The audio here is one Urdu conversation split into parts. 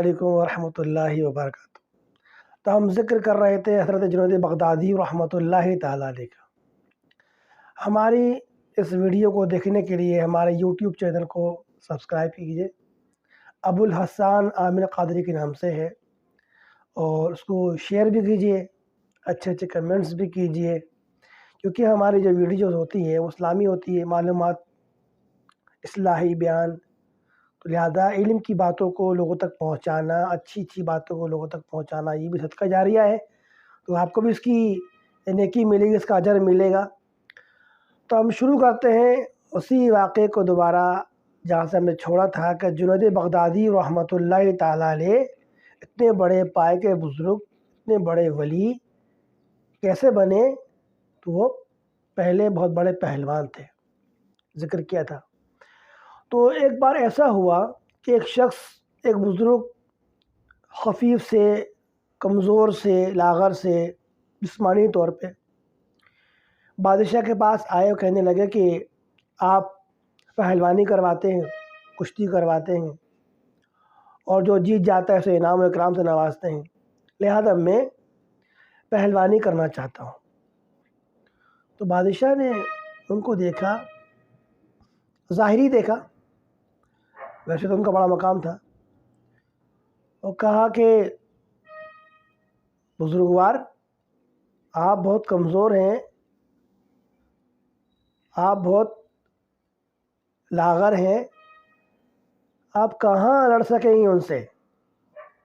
علیکم ورحمۃ اللہ وبرکاتہ۔ تو ہم ذکر کر رہے تھے حضرت جنید بغدادی رحمۃ اللہ تعالیٰ علیہ کا۔ ہماری اس ویڈیو کو دیکھنے کے لیے ہمارے یوٹیوب چینل کو سبسکرائب کیجیے، ابو الحسان عامر قادری کے نام سے ہے، اور اس کو شیئر بھی کیجیے، اچھے اچھے کمنٹس بھی کیجیے، کیونکہ ہماری جو ویڈیوز ہوتی ہے وہ اسلامی ہوتی ہے، معلومات، اصلاحی بیان، تو لہذا علم کی باتوں کو لوگوں تک پہنچانا، اچھی باتوں کو لوگوں تک پہنچانا، یہ بھی صدقہ جاریہ ہے، تو آپ کو بھی اس کی نیکی ملے گی، اس کا اجر ملے گا۔ تو ہم شروع کرتے ہیں اسی واقعے کو دوبارہ جہاں سے ہم نے چھوڑا تھا کہ جنید بغدادی رحمۃ اللہ تعالیٰ علیہ اتنے بڑے پائے کے بزرگ، اتنے بڑے ولی کیسے بنے؟ تو وہ پہلے بہت بڑے پہلوان تھے، ذکر کیا تھا۔ تو ایک بار ایسا ہوا کہ ایک شخص، ایک بزرگ، خفیف سے، کمزور سے، لاغر سے، جسمانی طور پہ بادشاہ کے پاس آئے اور کہنے لگے کہ آپ پہلوانی کرواتے ہیں، کشتی کرواتے ہیں، اور جو جیت جاتا ہے اسے انعام و اکرام سے نوازتے ہیں، لہذا میں پہلوانی کرنا چاہتا ہوں۔ تو بادشاہ نے ان کو دیکھا، ظاہری دیکھا، ویسے تو ان کا بڑا مقام تھا، اور کہا کہ بزرگوار، آپ بہت کمزور ہیں، آپ بہت لاغر ہیں، آپ کہاں لڑ سکیں گے ان سے؟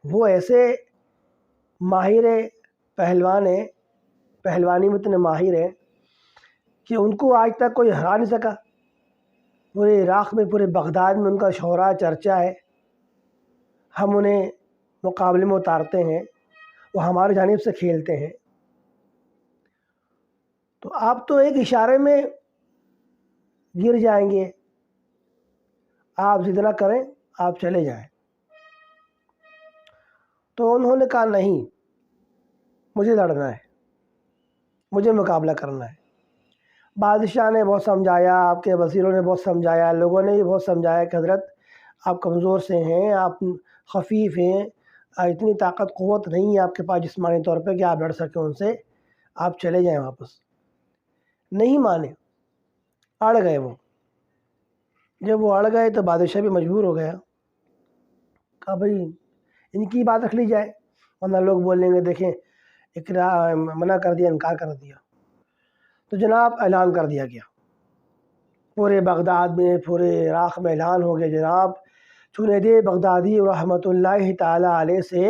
وہ ایسے ماہر پہلوان ہیں، پہلوانی میں اتنے ماہر ہیں کہ ان کو آج تک کوئی ہرا نہیں سکا۔ پورے عراق میں، پورے بغداد میں ان کا شہرہ چرچا ہے، ہم انہیں مقابلے میں اتارتے ہیں، وہ ہماری جانب سے کھیلتے ہیں، تو آپ تو ایک اشارے میں گر جائیں گے، آپ ضد نہ کریں، آپ چلے جائیں۔ تو انہوں نے کہا نہیں، مجھے لڑنا ہے، مجھے مقابلہ کرنا ہے۔ بادشاہ نے بہت سمجھایا، آپ کے وزیروں نے بہت سمجھایا، لوگوں نے بھی بہت سمجھایا کہ حضرت آپ کمزور سے ہیں، آپ خفیف ہیں، اتنی طاقت قوت نہیں ہے آپ کے پاس جسمانی طور پہ کہ آپ لڑ سکیں ان سے، آپ چلے جائیں واپس۔ نہیں مانے، اڑ گئے وہ۔ جب وہ اڑ گئے تو بادشاہ بھی مجبور ہو گیا، کہا بھئی ان کی بات رکھ لی جائے، ورنہ لوگ بولیں گے دیکھیں منع کر دیا، انکار کر دیا۔ تو جناب اعلان کر دیا گیا، پورے بغداد میں، پورے عراق میں اعلان ہو گیا، جناب جنید بغدادی رحمۃ اللہ تعالیٰ علیہ سے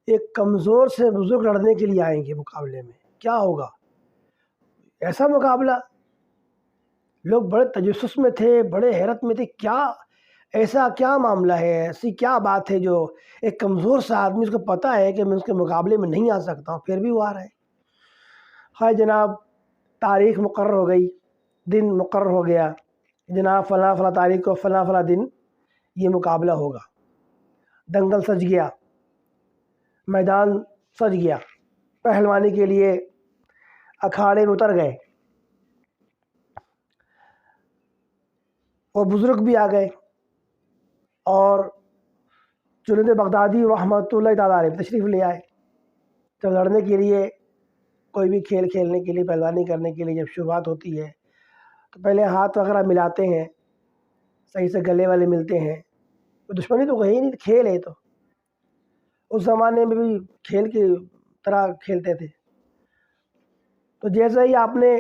ایک کمزور سے بزرگ لڑنے کے لیے آئیں گے مقابلے میں۔ کیا ہوگا؟ ایسا مقابلہ! لوگ بڑے تجسس میں تھے، بڑے حیرت میں تھے، کیا ایسا کیا معاملہ ہے، ایسی کیا بات ہے جو ایک کمزور سا آدمی، اس کو پتہ ہے کہ میں اس کے مقابلے میں نہیں آ سکتا ہوں، پھر بھی وہ آ رہا ہے۔ ہاں جناب، تاریخ مقرر ہو گئی، دن مقرر ہو گیا، جناب فلاں فلاں تاریخ کو فلاں فلاں دن یہ مقابلہ ہوگا۔ دنگل سج گیا، میدان سج گیا، پہلوانی کے لیے اکھاڑے میں اتر گئے، اور بزرگ بھی آ گئے، اور جنید بغدادی رحمۃ اللہ تعالیٰ علیہ تشریف لے آئے۔ جب لڑنے کے لیے، کوئی بھی کھیل کھیلنے کے لیے، پہلوانی کرنے کے لیے جب شروعات ہوتی ہے تو پہلے ہاتھ وغیرہ ملاتے ہیں، صحیح سے گلے والے ملتے ہیں، دشمنی تو کہیں نہیں، کھیل ہے تو اس زمانے میں بھی کھیل کی طرح کھیلتے تھے۔ تو جیسے ہی آپ نے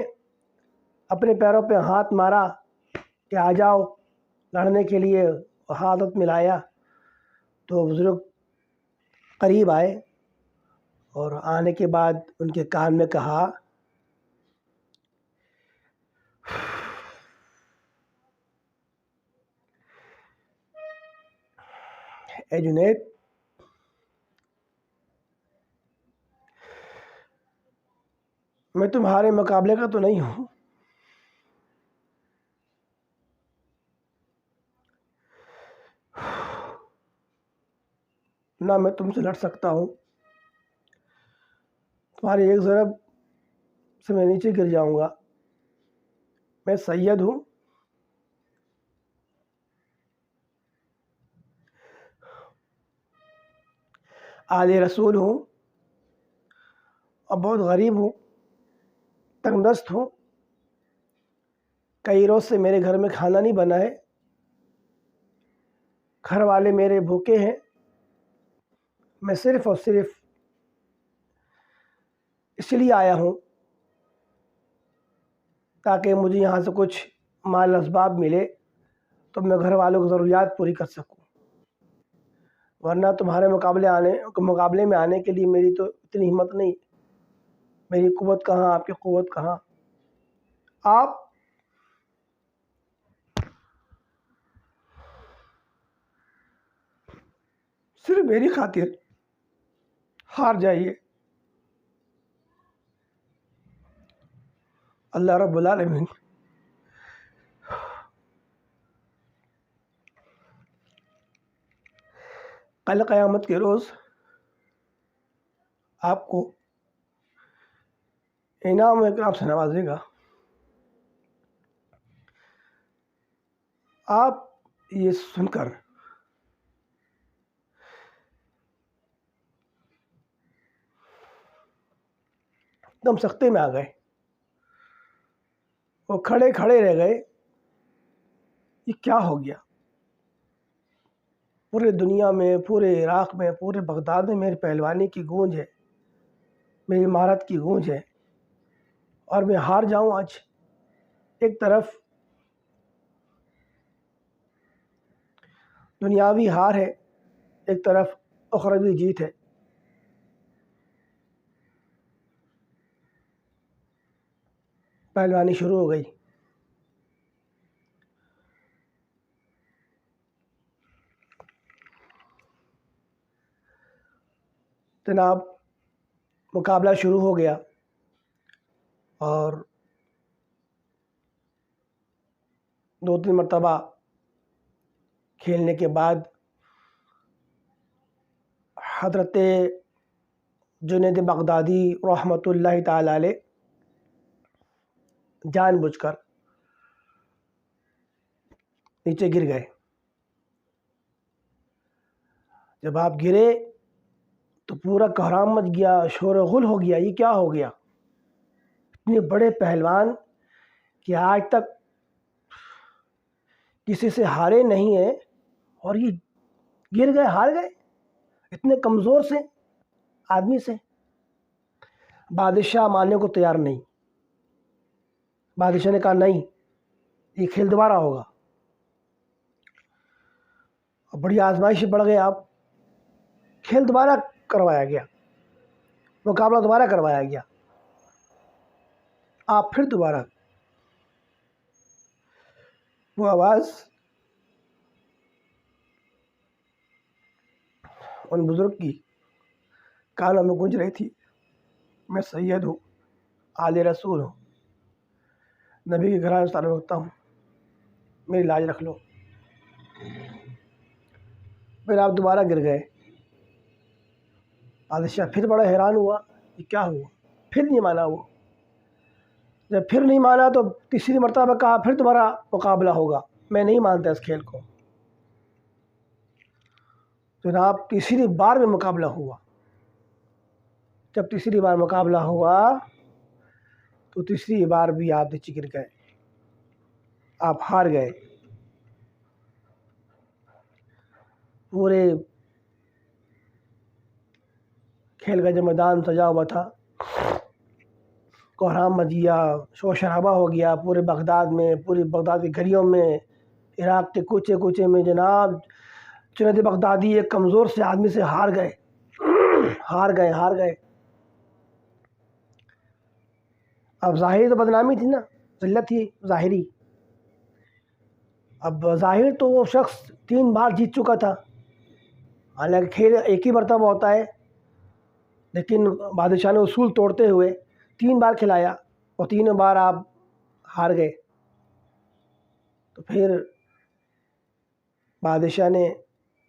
اپنے پیروں پہ ہاتھ مارا کہ آ جاؤ لڑنے کے لیے، ہاتھ ملایا، تو بزرگ قریب آئے، اور آنے کے بعد ان کے کان میں کہا، اے جنید، میں تمہارے مقابلے کا تو نہیں ہوں، نہ میں تم سے لڑ سکتا ہوں، تمہاری ایک ضرب سے میں نیچے گر جاؤں گا، میں سید ہوں، آل رسول ہوں اور بہت غریب ہوں، تنگ دست ہوں، کئی روز سے میرے گھر میں کھانا نہیں بنا ہے، گھر والے میرے بھوکے ہیں، میں صرف اور صرف اس لیے آیا ہوں تاکہ مجھے یہاں سے کچھ مال اسباب ملے تو میں گھر والوں کی ضروریات پوری کر سکوں، ورنہ تمہارے مقابلے میں آنے کے لیے میری تو اتنی ہمت نہیں، میری قوت کہاں، آپ کی قوت کہاں۔ آپ صرف میری خاطر ہار جائیے، اللہ رب العالمین کل قیامت کے روز آپ کو انعام و اکرام سے نوازے گا۔ آپ یہ سن کر ایک دم سختے میں آ گئے، وہ کھڑے کھڑے رہ گئے، یہ کیا ہو گیا؟ پورے دنیا میں، پورے عراق میں، پورے بغداد میں میری پہلوانی کی گونج ہے، میری مہارت کی گونج ہے، اور میں ہار جاؤں آج؟ ایک طرف دنیاوی ہار ہے، ایک طرف اخروی جیت ہے۔ پہلوانی شروع ہو گئی۔ جناب مقابلہ شروع ہو گیا، اور 2-3 مرتبہ کھیلنے کے بعد حضرت جنید بغدادی رحمۃ اللہ تعالی علیہ جان بوجھ کر نیچے گر گئے۔ جب آپ گرے تو پورا کہرام مچ گیا، شور و غل ہو گیا، یہ کیا ہو گیا؟ اتنے بڑے پہلوان کہ آج تک کسی سے ہارے نہیں ہیں، اور یہ گر گئے، ہار گئے اتنے کمزور سے آدمی سے۔ بادشاہ ماننے کو تیار نہیں، بادشاہ نے کہا نہیں، یہ کھیل دوبارہ ہوگا۔ اور بڑی آزمائش پڑ گئے آپ، کھیل دوبارہ کروایا گیا، مقابلہ دوبارہ کروایا گیا، آپ پھر دوبارہ وہ آواز ان بزرگ کی کانوں میں گونج رہی تھی، میں سید ہوں، آل رسول ہوں، نبی کے گھرانے سے تعلق رکھتا ہوں، میری لاج رکھ لو۔ پھر آپ دوبارہ گر گئے۔ بادشاہ پھر بڑا حیران ہوا، یہ کیا ہوا؟ پھر نہیں مانا وہ۔ جب پھر نہیں مانا تو تیسری مرتبہ کہا پھر تمہارا مقابلہ ہوگا، میں نہیں مانتا اس کھیل کو۔ جناب تیسری بار میں مقابلہ ہوا۔ جب تیسری بار مقابلہ ہوا تو تیسری بار بھی آپ نیچے گر گئے، آپ ہار گئے۔ پورے کھیل کا جو میدان سجا ہوا تھا، کوہرام مچ گیا، شور شرابہ ہو گیا پورے بغداد میں، پوری بغداد کی گلیوں میں، عراق کے کوچے کوچے میں۔ جناب جنید بغدادی ایک کمزور سے آدمی سے ہار گئے، ہار گئے۔ اب ظاہری تو بدنامی تھی نا، ذلت تھی ظاہری۔ اب ظاہر تو وہ شخص 3 بار جیت چکا تھا، حالانکہ کھیل ایک ہی مرتبہ ہوتا ہے، لیکن بادشاہ نے اصول توڑتے ہوئے 3 بار کھلایا، اور 3 بار آپ ہار گئے۔ تو پھر بادشاہ نے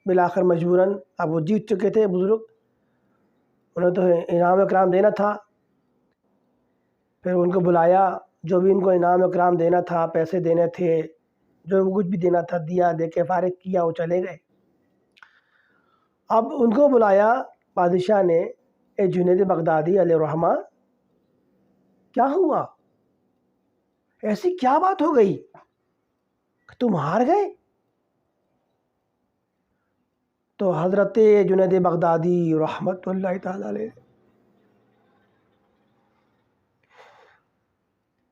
بالآخر مجبوراً، اب وہ جیت چکے تھے بزرگ، انہیں تو انعام اکرام دینا تھا، پھر ان کو بلایا، جو بھی ان کو انعام اکرام دینا تھا، پیسے دینے تھے، جو کچھ بھی دینا تھا دیا، دے کے فارغ کیا، وہ چلے گئے۔ اب ان کو بلایا بادشاہ نے اے جنید بغدادی علیہ الرحمہ کیا ہوا، ایسی کیا بات ہو گئی کہ تم ہار گئے؟ تو حضرت جنید بغدادی رحمت اللہ تعالی علیہ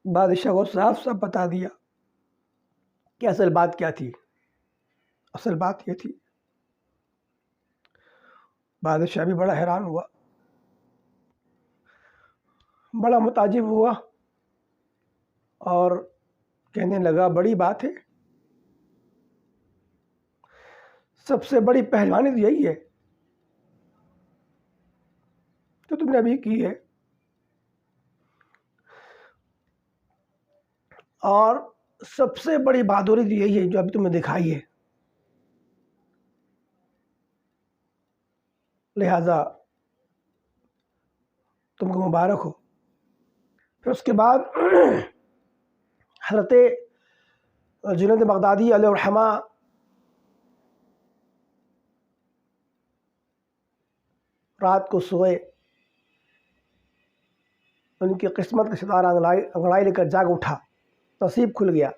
بادشاہ کو صاف صاف بتا دیا کہ اصل بات کیا تھی۔ اصل بات یہ تھی، بادشاہ بھی بڑا حیران ہوا، بڑا متعجب ہوا اور کہنے لگا بڑی بات ہے، سب سے بڑی پہلوانی تو یہی ہے جو تم نے ابھی کی ہے، اور سب سے بڑی بہادری تو یہی ہے جو ابھی تم نے دکھائی ہے، لہذا تم کو مبارک ہو۔ پھر اس کے بعد حضرت جنید بغدادی علیہ الرحمہ رات کو سوئے، ان کی قسمت کا ستارہ انگڑائی لے کر جاگ اٹھا، نصیب کھل گیا۔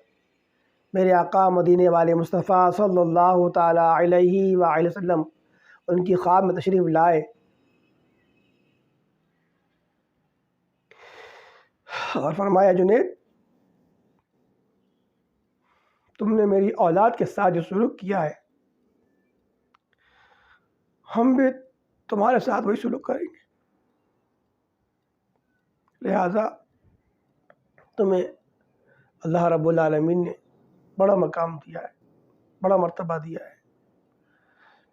میرے آقا مدینے والے مصطفیٰ صلی اللہ تعالیٰ علیہ وآلہ وسلم ان کی خواب میں تشریف لائے اور فرمایا جنید، تم نے میری اولاد کے ساتھ جو سلوک کیا ہے ہم بھی تمہارے ساتھ وہی سلوک کریں گے، لہذا تمہیں اللہ رب العالمین نے بڑا مقام دیا ہے، بڑا مرتبہ دیا ہے۔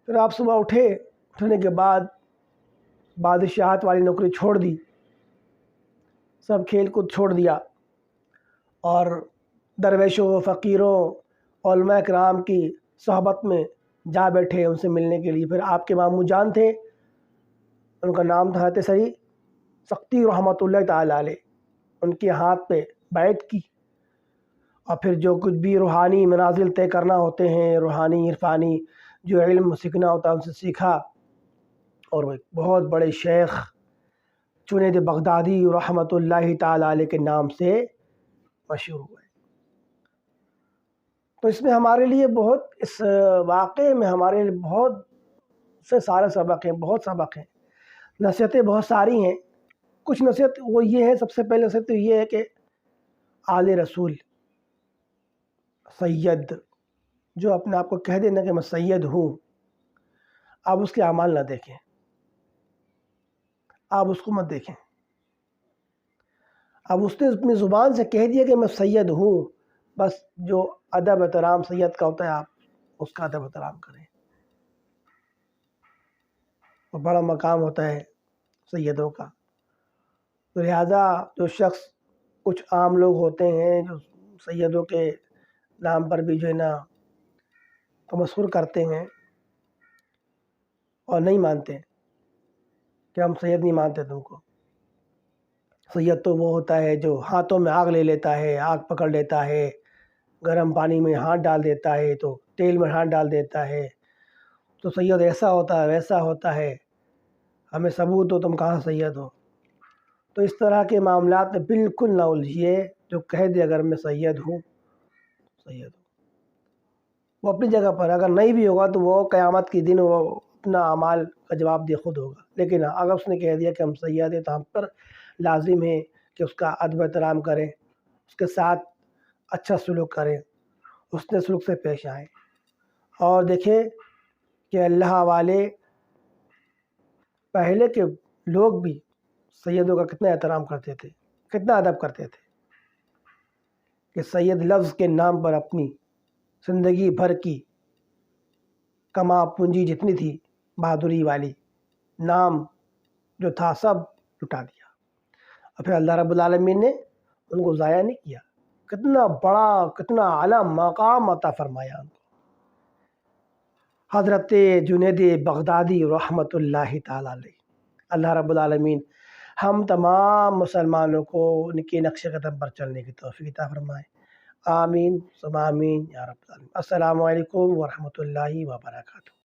پھر آپ صبح اٹھنے کے بعد بادشاہت والی نوکری چھوڑ دی، سب کھیل کود چھوڑ دیا اور درویشوں، فقیروں، علماء کرام کی صحبت میں جا بیٹھے ان سے ملنے کے لیے۔ پھر آپ کے ماموں جان تھے، ان کا نام تھا حضرت سری سختی رحمۃ اللہ تعالیٰ علیہ، ان کے ہاتھ پہ بیعت کی، اور پھر جو کچھ بھی روحانی منازل طے کرنا ہوتے ہیں، روحانی عرفانی جو علم سیکھنا ہوتا ہے ان سے سیکھا، اور وہ ایک بہت بڑے شیخ جنید بغدادی رحمۃ اللہ تعالیٰ علیہ کے نام سے مشہور ہوئے۔ تو اس میں ہمارے لیے اس واقعے میں ہمارے لیے بہت سے سارے سبق ہیں، بہت سبق ہیں، نصیحتیں بہت ساری ہیں۔ کچھ نصیحت وہ یہ ہے، سب سے پہلے نصیحت تو یہ ہے کہ آل رسول سید جو اپنے آپ کو کہہ دینا کہ میں سید ہوں، آپ اس کے اعمال نہ دیکھیں، آپ اس کو مت دیکھیں۔ اب اس نے اپنی زبان سے کہہ دیا کہ میں سید ہوں، بس جو ادب احترام سید کا ہوتا ہے آپ اس کا ادب احترام کریں، وہ بڑا مقام ہوتا ہے سیدوں کا۔ تو لہٰذا جو شخص، کچھ عام لوگ ہوتے ہیں جو سیدوں کے نام پر بھی جو ہے نا تمسخر کرتے ہیں اور نہیں مانتے کہ ہم سید نہیں مانتے تم کو۔ سید تو وہ ہوتا ہے جو ہاتھوں میں آگ لے لیتا ہے، آگ پکڑ لیتا ہے، گرم پانی میں ہاتھ ڈال دیتا ہے تو تیل میں ہاتھ ڈال دیتا ہے، تو سید ایسا ہوتا ہے ویسا ہوتا ہے، ہمیں ثبوت ہو، تم کہاں سید ہو؟ تو اس طرح کے معاملات میں بالکل نہ الجھیے، جو کہہ دے اگر میں سید ہوں سید ہوں، وہ اپنی جگہ پر، اگر نہیں بھی ہوگا تو وہ قیامت کے دن وہ اپنا اعمال کا جواب دے خود ہوگا، لیکن اگر اس نے کہہ دیا کہ ہم سید ہیں تو ہم پر لازم ہے کہ اس کا ادب احترام کریں، اس کے ساتھ اچھا سلوک کریں، اس نے سلوک سے پیش آئیں۔ اور دیکھیں کہ اللہ والے پہلے کے لوگ بھی سیدوں کا کتنا احترام کرتے تھے، کتنا ادب کرتے تھے، کہ سید لفظ کے نام پر اپنی زندگی بھر کی کما پونجی جتنی تھی بہادری والی، نام جو تھا سب لٹا دیا، اور پھر اللہ رب العالمین نے ان کو ضائع نہیں کیا، کتنا بڑا، کتنا اعلیٰ مقام عطا فرمایا ان کو۔ حضرت جنید بغدادی رحمۃ اللہ تعالیٰ علیہ، اللہ رب العالمین ہم تمام مسلمانوں کو ان کے نقش قدم پر چلنے کی توفیق عطا فرمائے، آمین ثم آمین یا رب العالمین۔ السلام علیکم ورحمۃ اللہ وبرکاتہ۔